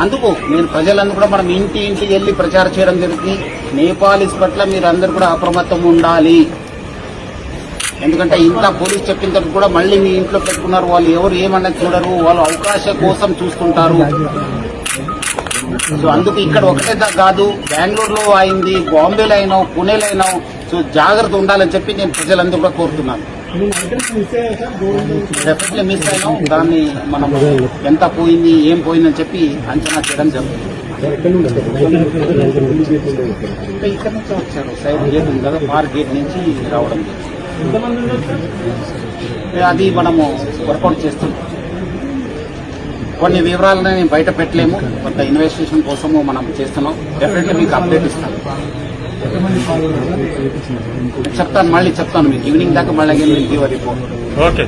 అందుకు నేను ప్రజలందరూ కూడా మనం ఇంటికి వెళ్లి ప్రచారం చేయడం జరిగింది. నేపాలీస్ పట్ల మీరు అందరూ కూడా అప్రమత్తం ఉండాలి. ఎందుకంటే ఇంత పోలీస్ చెప్పిన తర్వాత కూడా మళ్ళీ మీ ఇంట్లో పెట్టుకున్నారు. వాళ్ళు ఎవరు ఏమన్నా చూడరు, వాళ్ళు అవకాశం కోసం చూస్తుంటారు. సో అందుకు ఇక్కడ ఒకటే కాదు, బెంగళూరులో అయింది, బాంబేలో అయినావు, పూణేలో అయినావు. సో జాగ్రత్త ఉండాలని చెప్పి నేను ప్రజలందరూ కూడా కోరుతున్నాను. డెఫినెట్లీ మిస్ అయినాం. దాన్ని మనం ఎంత పోయింది, ఏం పోయిందని చెప్పి అంచనా చేయడం జరుగుతుంది. ఇక్కడ నుంచి వచ్చారు, సైడ్ గేట్ ఉంది కదా, పార్క్ గేట్ నుంచి రావడం అది మనము వర్కౌట్ చేస్తున్నాం. కొన్ని వివరాలను నేను బయట పెట్టలేము, కొంత ఇన్వెస్టిగేషన్ కోసము మనం చేస్తున్నాం. డెఫినెట్లీ మీకు అప్డేట్ ఇస్తాను, చెప్తాను, మళ్ళీ చెప్తాను మీకు ఈవినింగ్ దాకా. మళ్ళీ రిపోర్ట్. ఓకే.